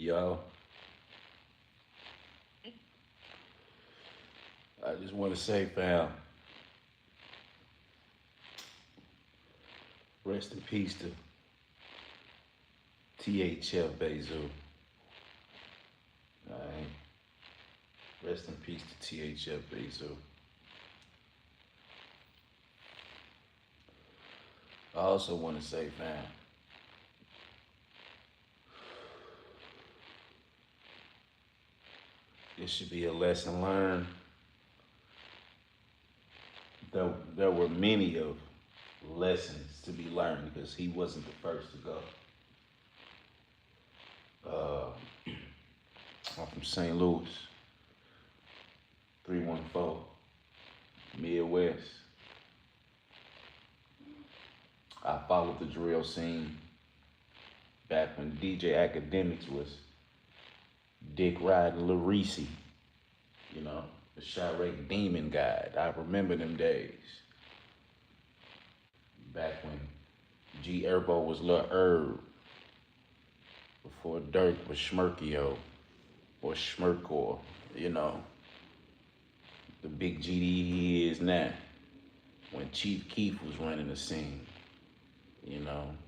Yo, I just want to say, fam, rest in peace to THF Bayzoo. Alright, rest in peace to THF Bayzoo. I also want to say, fam, this should be a lesson learned. There were many of lessons to be learned because he wasn't the first to go. I'm from St. Louis, 314, Midwest. I followed the drill scene back when DJ Academics was Dick Riding Lil Reese, the Chirac Demon Guide. I remember them days. Back when G Herbo was Lil Herb, before Dirk was Schmirkio or Schmirkor, the big GD he is now. When Chief Keef was running the scene,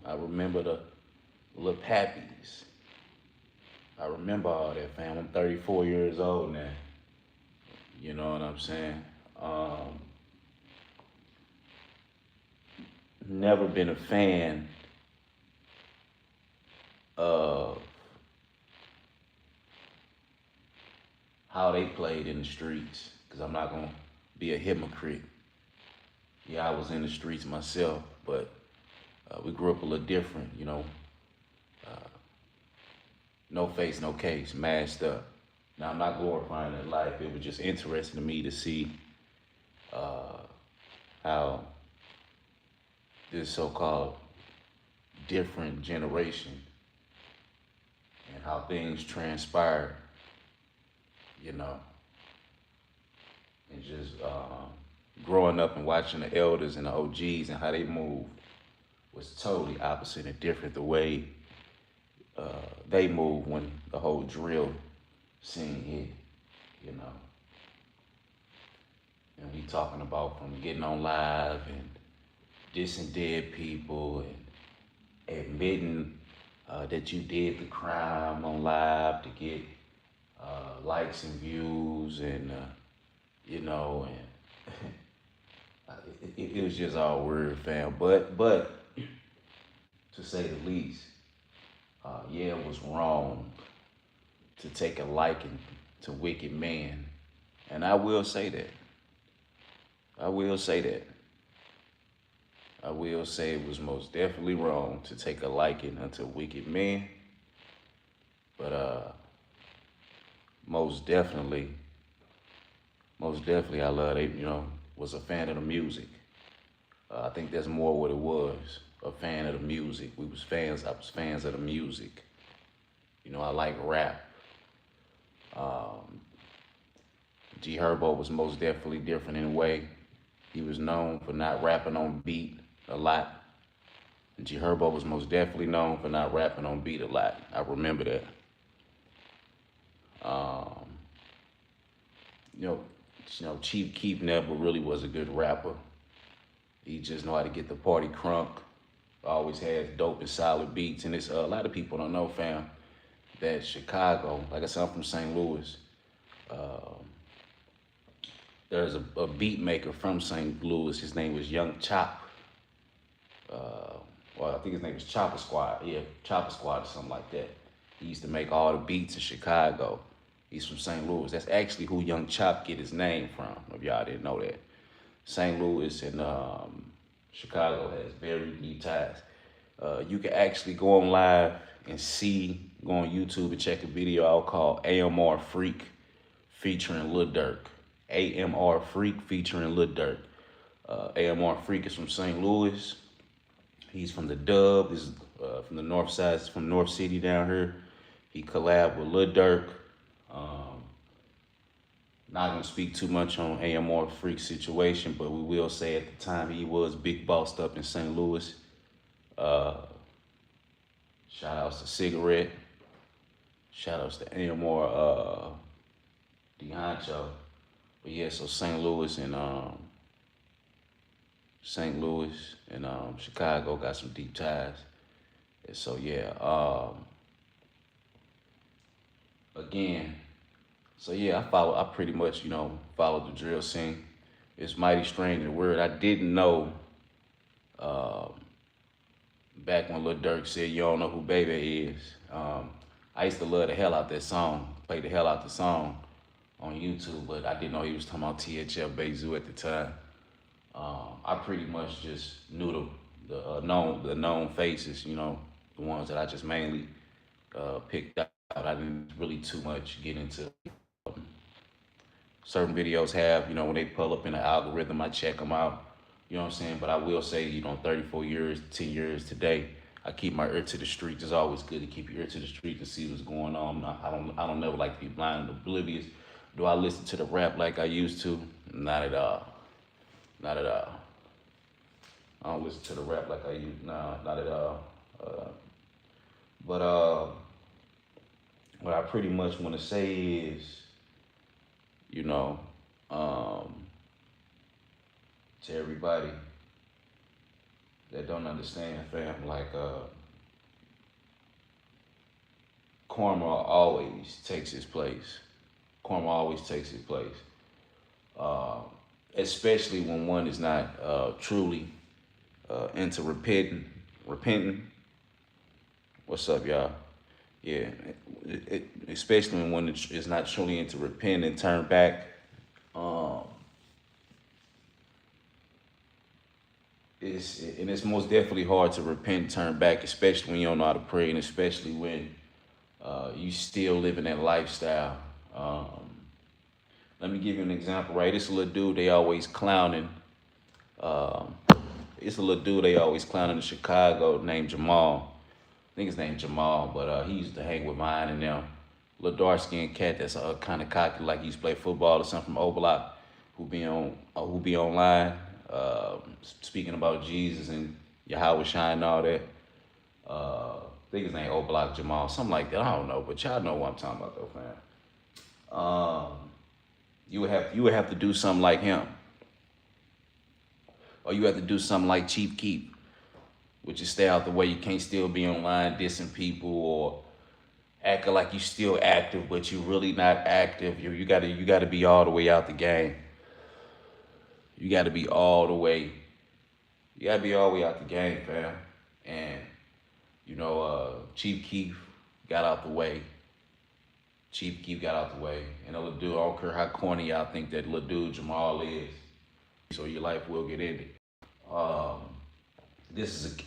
I remember the Lil Pappies. I remember all that, fam. I'm 34 years old now. You know what I'm saying? Never been a fan of how they played in the streets, because I'm not going to be a hypocrite. Yeah, I was in the streets myself, but we grew up a little different, no face, no case, masked up. Now, I'm not glorifying that life. It was just interesting to me to see how this so-called different generation and how things transpired, and just growing up and watching the elders and the OGs and how they move was totally opposite and different the way they move when the whole drill scene hit, And we talking about from getting on live and dissing dead people and admitting that you did the crime on live to get likes and views and, and it was just all weird, fam. But to say the least, yeah, it was wrong to take a liking to Wicked Man. And I will say that. I will say it was most definitely wrong to take a liking unto Wicked Man. But most definitely I love it, was a fan of the music. I think that's more what it was, a fan of the music. I was fans of the music. I like rap. G Herbo was most definitely different in a way. He was known for not rapping on beat a lot. G Herbo was most definitely known for not rapping on beat a lot. I remember that. Chief Keef never really was a good rapper. He just know how to get the party crunk. Always has dope and solid beats. And it's a lot of people don't know, fam, that Chicago, like I said, I'm from St. Louis. There's a beat maker from St. Louis. His name was Young Chop. I think his name was Chopper Squad. Yeah, Chopper Squad or something like that. He used to make all the beats in Chicago. He's from St. Louis. That's actually who Young Chop get his name from, if y'all didn't know that. St. Louis and Chicago has very deep ties. You can actually go on live and go on YouTube and check a video out called AMR Freak featuring Lil Durk. AMR Freak featuring Lil Durk. AMR Freak is from St. Louis. He's from the Dub. This is from the north side. He's from North City down here. He collabed with Lil Durk. Not gonna speak too much on AMR Freak's situation, but we will say at the time he was big bossed up in St. Louis. Shout outs to Cigarette. Shout outs to Amor, DeHoncho. But yeah, so St. Louis and Chicago got some deep ties. And so yeah, again, so yeah, I pretty much, follow the drill scene. It's mighty strange and weird. I didn't know um, back when Lil Durk said you don't know who Baby is. I used to love the hell out that song, play the hell out the song on YouTube, but I didn't know he was talking about THF Bayzoo at the time. I pretty much just knew the known faces, the ones that I just mainly picked out. I didn't really too much get into certain videos have, when they pull up in the algorithm, I check them out. You know what I'm saying? But I will say, 34 years, 10 years today, I keep my ear to the streets. It's always good to keep your ear to the streets and see what's going on. I don't never like to be blind and oblivious. Do I listen to the rap like I used to? Not at all. Not at all. I don't listen to the rap like I used. No, not at all. But what I pretty much want to say is, you know, um, to everybody that don't understand, fam, like karma always takes its place. Karma always takes its place. Uh, Especially when one is not truly into repenting. What's up, y'all? Yeah, especially when one is not truly into repent and turn back. Um, it's most definitely hard to repent and turn back, especially when you don't know how to pray, and especially when you still living that lifestyle. Let me give you an example, right? It's a little dude they always clowning. Um, it's a little dude they always clowning in Chicago named Jamal. I think his name's Jamal, but he used to hang with mine and them. Little dark skinned cat that's kind of cocky, like he used to play football or something from O Block, who be online, speaking about Jesus and Yahweh Shine and all that. I think his name O Block Jamal, something like that. I don't know, but y'all know what I'm talking about though, fam. You would have to do something like him, or you have to do something like Chief Keef, which is stay out the way. You can't still be online dissing people or acting like you still active, but you really not active. You gotta be all the way out the game. You gotta be all the way. You gotta be all the way out the game, fam. And Chief Keef got out the way. Chief Keef got out the way, and a little dude. I don't care how corny y'all think that little dude Jamal is. So your life will get ended. Um,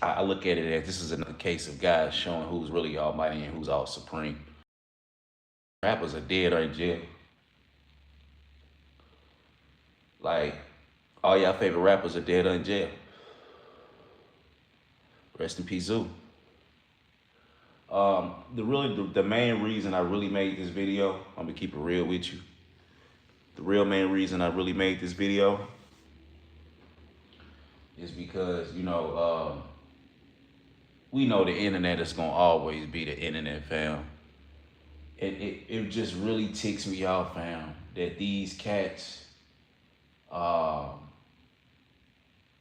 I look at it as this is another case of guys showing who's really almighty and who's all supreme. Rappers are dead or in jail. Like all y'all favorite rappers are dead or in jail. Rest in peace, Zoo. The main reason I really made this video, I'm gonna keep it real with you. The real main reason I really made this video is because we know the internet is gonna always be the internet, fam. It just really ticks me off, fam, that these cats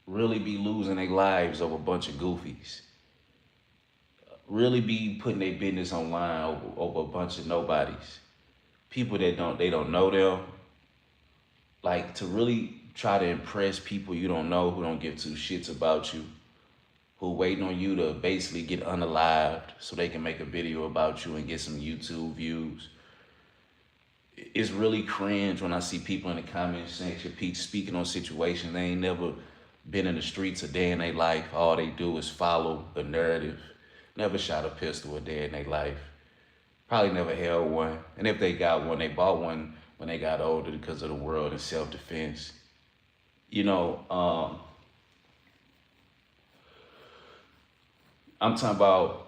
really be losing their lives over a bunch of goofies. Really be putting their business online over a bunch of nobodies. People that don't know them. Like to really try to impress people you don't know, who don't give two shits about you, who waiting on you to basically get unalived so they can make a video about you and get some YouTube views. It's really cringe when I see people in the comment section speaking on situations they ain't never been in the streets a day in their life. All they do is follow the narrative. Never shot a pistol a day in their life. Probably never held one. And if they got one, they bought one when they got older because of the world and self-defense. I'm talking about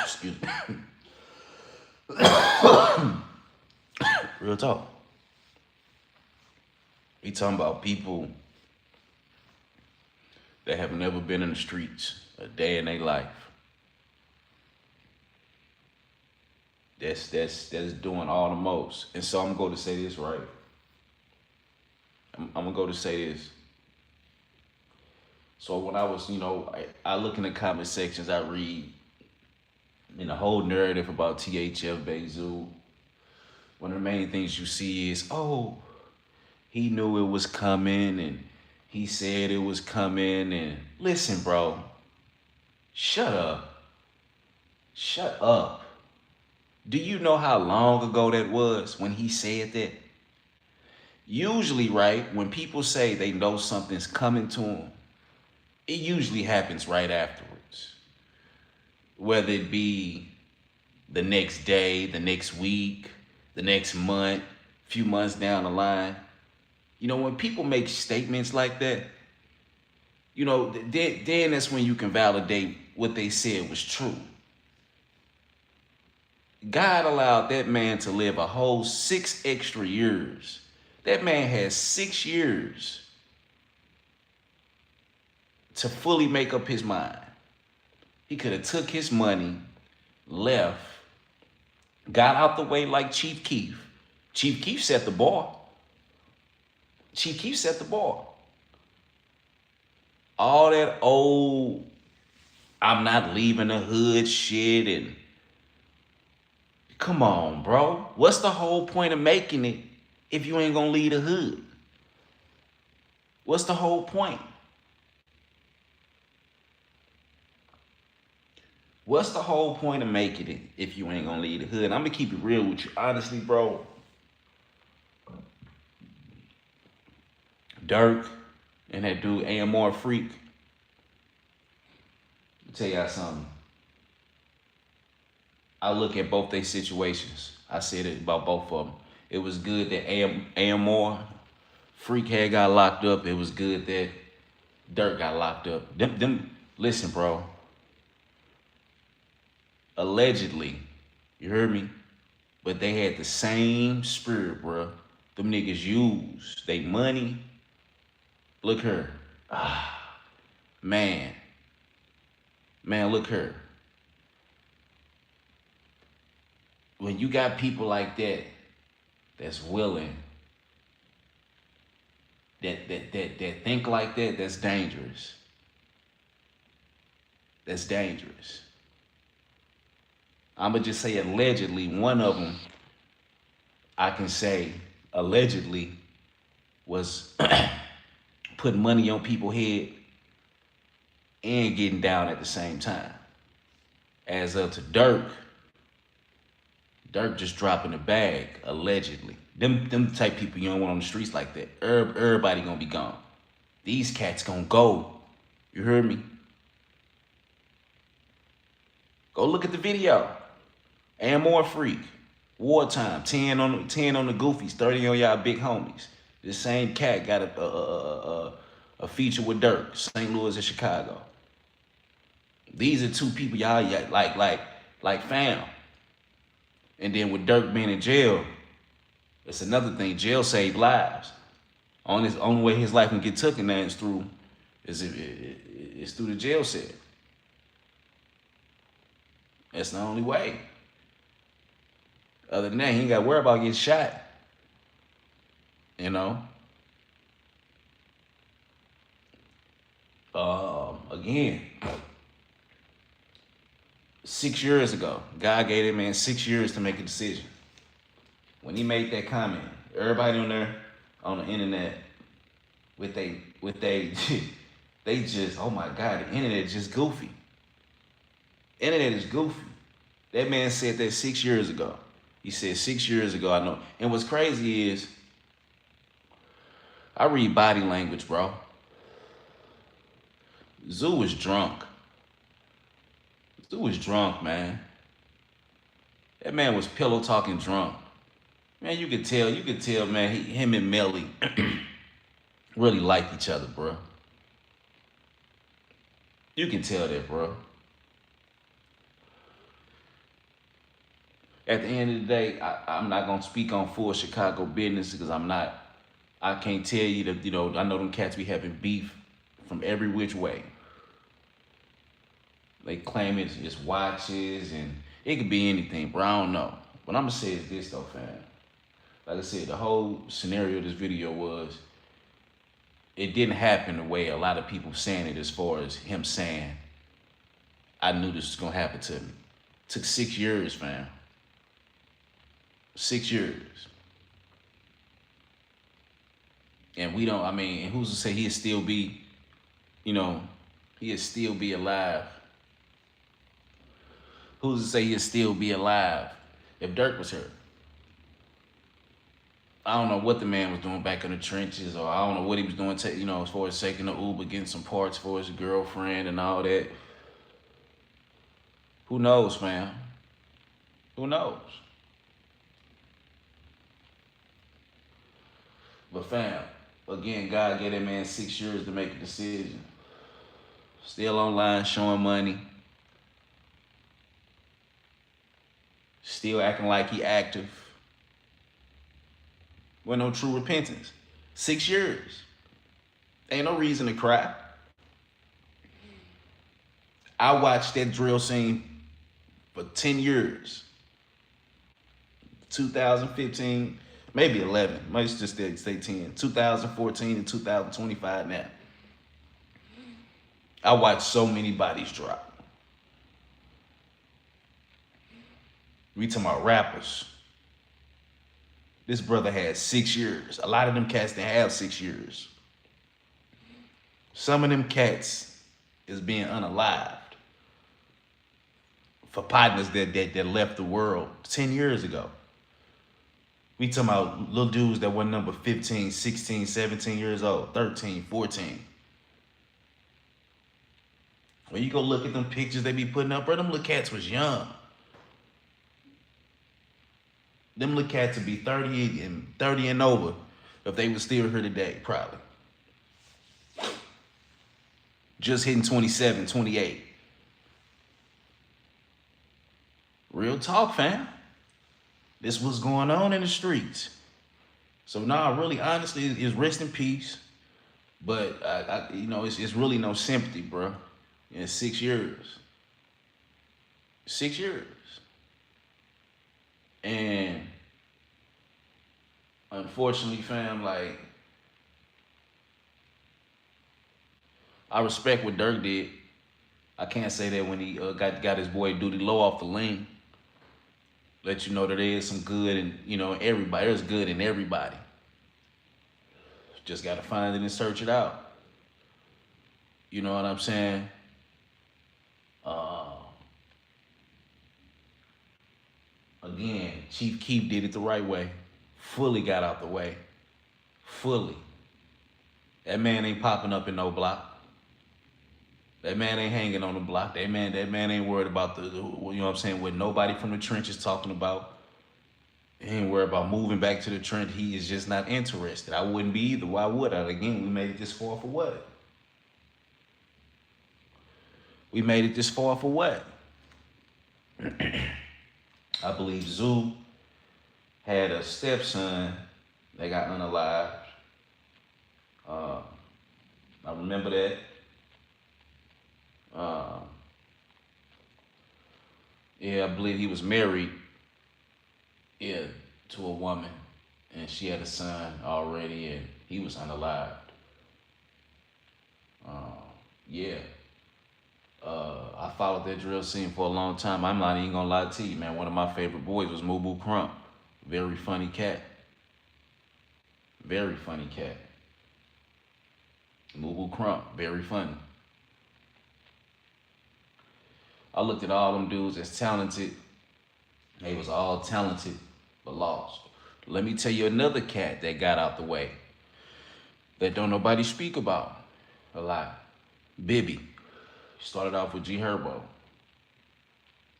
excuse me. Real talk. We talking about people that have never been in the streets a day in their life. That's doing all the most. And so I'm going to say this right. I'm gonna go to say this. So when I was, I look in the comment sections, I read in the whole narrative about THF Bayzoo. One of the main things you see is, oh, he knew it was coming and he said it was coming. And listen, bro, shut up. Shut up. Do you know how long ago that was when he said that? Usually, right, when people say they know something's coming to them, it usually happens right afterwards. Whether it be the next day, the next week, the next month, a few months down the line. When people make statements like that, then that's when you can validate what they said was true. God allowed that man to live a whole 6 extra years. That man has 6 years to fully make up his mind. He could have took his money, left, got out the way like Chief Keef. Chief Keef set the bar. Chief Keef set the bar. All that old, I'm not leaving the hood shit, and come on, bro. What's the whole point of making it if you ain't gonna leave the hood? What's the whole point? What's the whole point of making it if you ain't gonna leave the hood? I'm gonna keep it real with you. Honestly, bro. Dirk and that dude AMR Freak. I'll tell y'all something. I look at both their situations. I said it about both of them. It was good that AMR Freak had got locked up. It was good that Dirk got locked up. Listen, bro. Allegedly, you heard me? But they had the same spirit, bro. Them niggas used they money. Look her. Man. Man, look her. When you got people like that, that's willing, that think like that, that's dangerous. That's dangerous. I'ma just say allegedly, one of them, I can say allegedly, was putting money on people's head and getting down at the same time. As up to Dirk just dropping the bag, allegedly. Them type people you don't want on the streets like that. Everybody gonna be gone. These cats gonna go. You heard me? Go look at the video. And more Freak. Wartime. 10 on the goofies, 30 on y'all big homies. This same cat got a feature with Dirk, St. Louis and Chicago. These are two people y'all like fam. And then with Dirk being in jail, it's another thing. Jail saved lives. Only way his life can get taken now is through the jail cell. That's the only way. Other than that, he ain't got to worry about getting shot. Again, 6 years ago, God gave that man 6 years to make a decision. When he made that comment, everybody on there, on the internet, they just, oh my God, the internet is just goofy. Internet is goofy. That man said that 6 years ago. He said 6 years ago, I know. And what's crazy is, I read body language, bro. Zoo was drunk. Zoo was drunk, man. That man was pillow talking drunk. Man, you could tell, man, him and Melly really like each other, bro. You can tell that, bro. At the end of the day, I'm not gonna speak on full Chicago business because I'm not I can't tell you that, I know them cats be having beef from every which way. They claim it's watches and it could be anything, but I don't know. What I'm gonna say is this though, fam. Like I said, the whole scenario of this video was it didn't happen the way a lot of people saying it, as far as him saying, I knew this was gonna happen to me. It took 6 years, fam. 6 years. And we don't, I mean, who's to say he'd still be, he'd still be alive? Who's to say he'd still be alive if Dirk was here? I don't know what the man was doing back in the trenches, or I don't know what he was doing, as far as taking the Uber, getting some parts for his girlfriend and all that. Who knows, fam? Who knows? But fam, again, God gave that man 6 years to make a decision. Still online showing money. Still acting like he active. With no true repentance. 6 years. Ain't no reason to cry. I watched that drill scene for 10 years. 2015, maybe 11. Might just stay 10. 2014 and 2025 now. I watched so many bodies drop. We talking about rappers. This brother had 6 years. A lot of them cats didn't have 6 years. Some of them cats is being unalived for partners that left the world 10 years ago. We talking about little dudes that were number 15, 16, 17 years old, 13, 14. When you go look at them pictures they be putting up, bro, them little cats was young. Them little cats would be 30 and over if they were still here today, probably. Just hitting 27, 28. Real talk, fam. This was going on in the streets. So nah, really, honestly, it's rest in peace. But it's really no sympathy, bro. In 6 years. 6 years. And unfortunately, fam, like, I respect what Dirk did. I can't say that when he got his boy Duty Low off the lane. Let you know that there is some good in, everybody. There's good in everybody. Just got to find it and search it out. You know what I'm saying? Again, Chief Keef did it the right way. Fully got out the way. Fully. That man ain't popping up in no block. That man ain't hanging on the block. That man ain't worried about what nobody from the trenches talking about. He ain't worried about moving back to the trench. He is just not interested. I wouldn't be either. Why would I? Again, we made it this far for what? We made it this far for what? I believe Zoo had a stepson that got unalived. I remember that. I believe he was married, to a woman, and she had a son already, and he was unalived. I followed that drill scene for a long time. I'm not even gonna lie to you, man. One of my favorite boys was Moo Crump. Very funny cat. Very funny cat. Moo Crump, very funny. I looked at all them dudes as talented. They was all talented, but lost. Let me tell you another cat that got out the way that don't nobody speak about a lot. Bibby. Started off with G Herbo.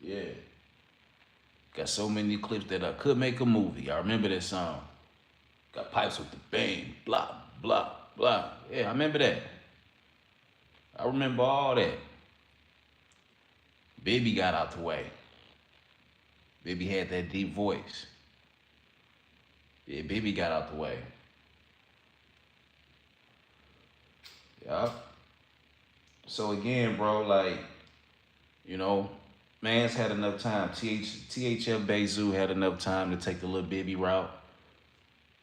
Yeah. Got so many clips that I could make a movie. I remember that song. Got pipes with the bang, blah, blah, blah. Yeah, I remember that. I remember all that. Baby got out the way. Baby had that deep voice. Yeah, Baby got out the way. Yeah. So again, bro, like, you know, man's had enough time. THF Bayzoo had enough time to take the little Bibby route,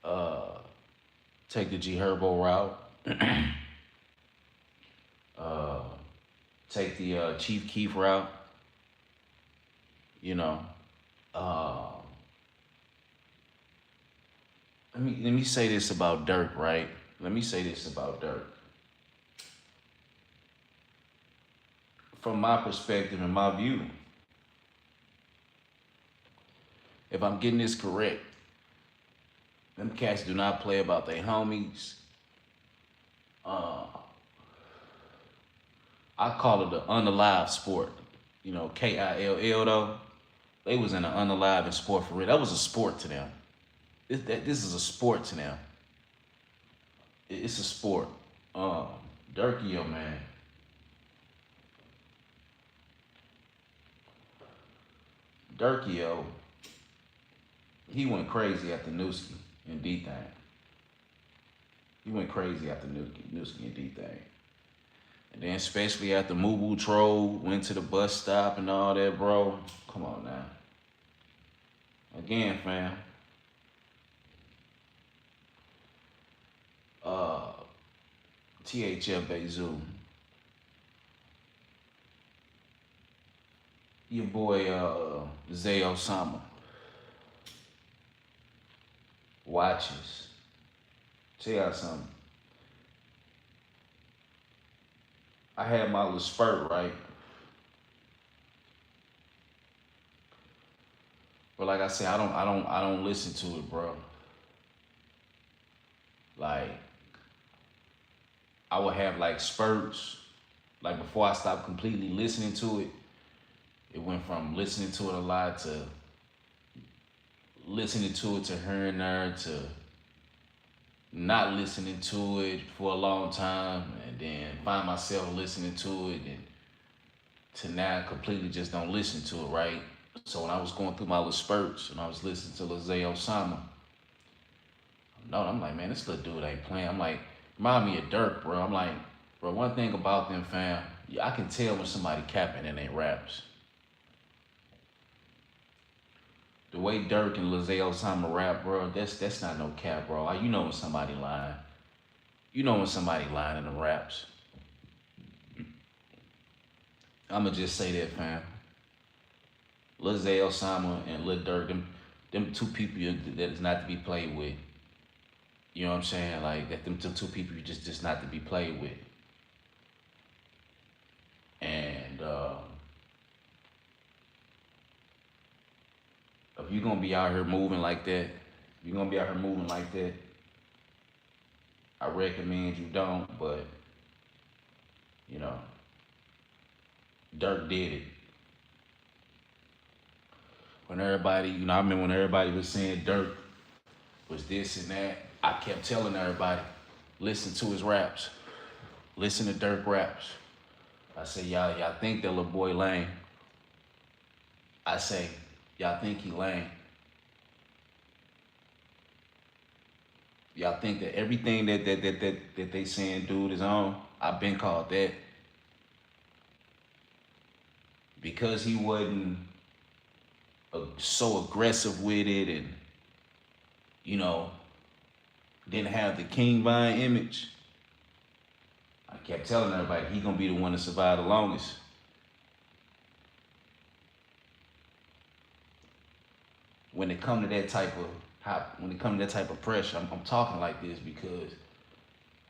uh, take the G Herbo route, uh, take the Chief Keef route, you know. Uh, let me say this about Dirk, right? Let me say this about Dirk. From my perspective and my view, if I'm getting this correct, them cats do not play about their homies. Uh, I call it an unalive sport. You know, KILL though. They was in an unalive sport for real. That was a sport to them. This is a sport to them. It's a sport. Um, Durkio, man. Durkio, he went crazy after Newski and D-Thing. He went crazy after Newski and D-Thing. And then especially after Mubu Troll went to the bus stop and all that, bro. Come on now. Again, fam. Uh, THF Bayzoo. Your boy Zay Osama. Watches. Tell y'all something. I had my little spurt, right? But like I said, I don't listen to it, bro. Like, I would have like spurts. Like before I stopped completely listening to it, it went from listening to it a lot to listening to it to here and there to not listening to it for a long time and then find myself listening to it and to now completely just don't listen to it, right? So when I was going through my little spurts and I was listening to Lizzie Osama, no, I'm like, man, this little dude ain't playing. I'm like, remind me of Dirk, bro. I'm like, bro, one thing about them, fam, yeah, I can tell when somebody capping and they raps. The way Dirk and Lizzie Osama rap, bro, that's not no cap, bro. You know when somebody lying. You know when somebody lying in the raps. I'ma just say that, fam. Lizzie Osama and Lil Durk, them two people that is not to be played with. You know what I'm saying? Like that, them two people just not to be played with. And if you're gonna be out here moving like that, I recommend you don't. But you know, Dirk did it. When everybody, you know, I remember when everybody was saying Dirk was this and that, I kept telling everybody, listen to his raps. Listen to Dirk raps. I say, y'all think that little boy lame. I say, y'all think he lame. Y'all think that everything that they saying dude is on, I've been called that. Because he wasn't so aggressive with it and, you know, didn't have the King Vine image, I kept telling everybody he gonna be the one to survive the longest. When it come to that type of pressure, I'm talking like this because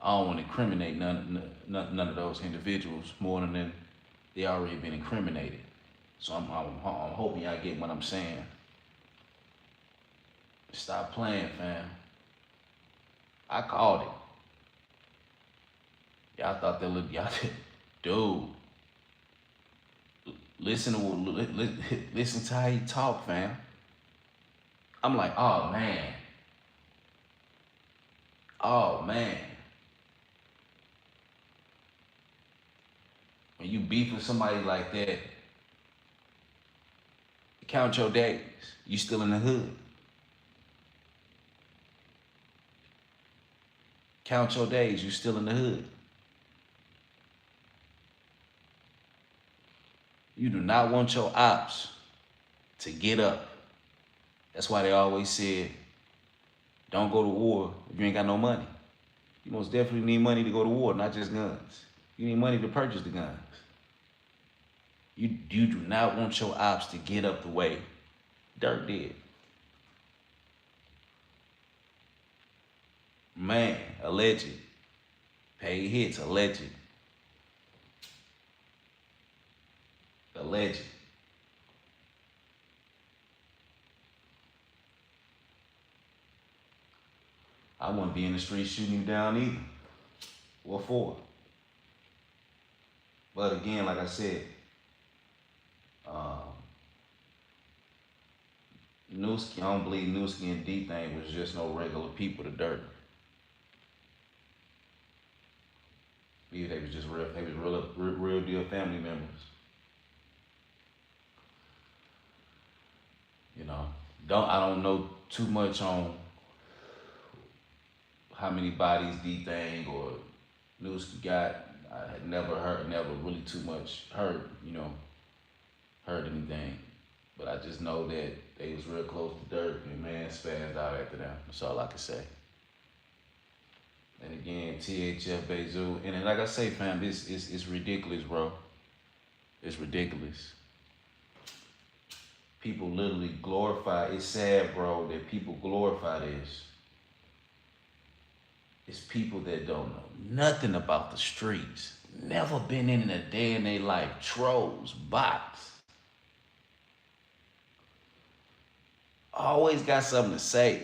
I don't want to incriminate none of those individuals more than they already been incriminated. So I'm hoping y'all get what I'm saying. Stop playing, fam. I called it. Y'all thought that looked, y'all, dude. Listen to how he talk, fam. I'm like, oh man. Oh man. When you beef with somebody like that, count your days. You still in the hood. Count your days. You still in the hood. You do not want your ops to get up. That's why they always said, don't go to war if you ain't got no money. You most definitely need money to go to war, not just guns. You need money to purchase the guns. You do not want your ops to get up the way Dirk did. Man, alleged. Paid hits, alleged. Alleged. I wouldn't be in the street shooting you down either. What for? But again, like I said, Newski, I don't believe Newski and D-Thing was just no regular people to Dirk. Maybe they was just real deal family members. You know, I don't know too much on how many bodies D-Thing or Newski got. I had never really too much heard anything. But I just know that they was real close to Dirk and man spazzed out after them. That's all I can say. And again, THF Bayzoo. And then, like I say, fam, it's ridiculous, bro. It's ridiculous. People literally glorify. It's sad, bro, that people glorify this. It's people that don't know nothing about the streets. Never been in a day in their life. Trolls, bots. Always got something to say.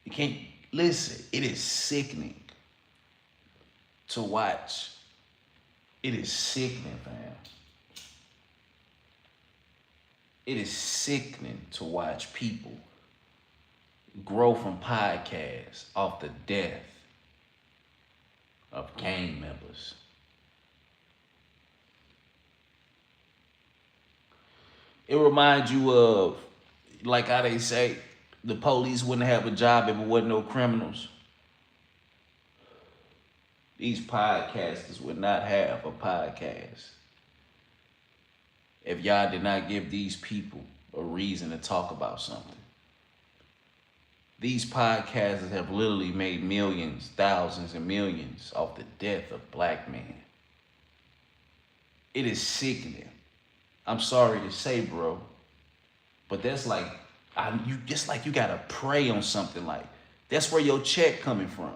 You can't listen. It is sickening to watch. It is sickening, fam. It is sickening to watch people grow from podcasts off the death of gang members. It reminds you of, like how they say, the police wouldn't have a job if it wasn't no criminals. These podcasters would not have a podcast if y'all did not give these people a reason to talk about something. These podcasters have literally made millions, thousands, and millions off the death of black men. It is sickening. I'm sorry to say, bro, but that's like, you gotta pray on something like, that's where your check coming from.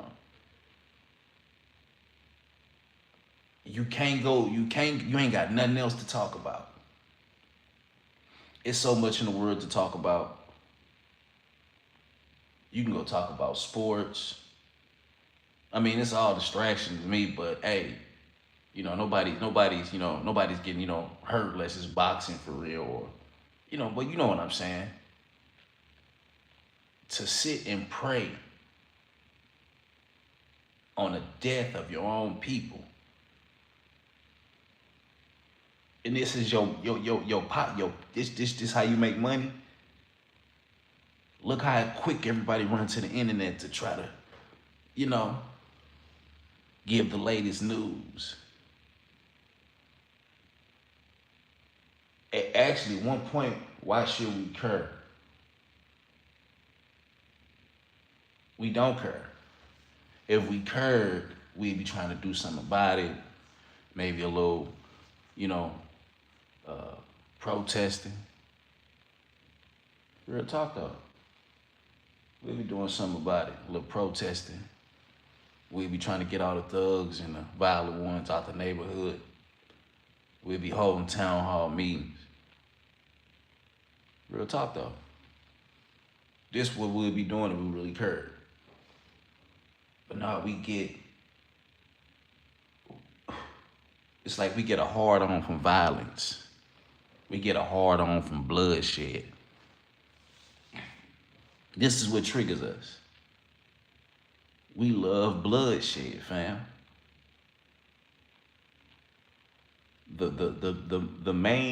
You ain't got nothing else to talk about. It's so much in the world to talk about. You can go talk about sports. I mean, it's all distractions to me, but hey, nobody's getting, hurt unless it's boxing for real or, but you know what I'm saying. To sit and pray on the death of your own people. And this is this how you make money. Look how quick everybody runs to the internet to try to, give the latest news. Actually, one point, why should we care? We don't care. If we cared, we'd be trying to do something about it. Maybe a little, protesting. Real talk though. We'll be doing something about it, a little protesting. We'll be trying to get all the thugs and the violent ones out the neighborhood. We'll be holding town hall meetings. Real talk though. This is what we'll be doing if we really cared. But now it's like we get a hard on from violence. We get a hard on from bloodshed. This is what triggers us. We love bloodshed, fam. The main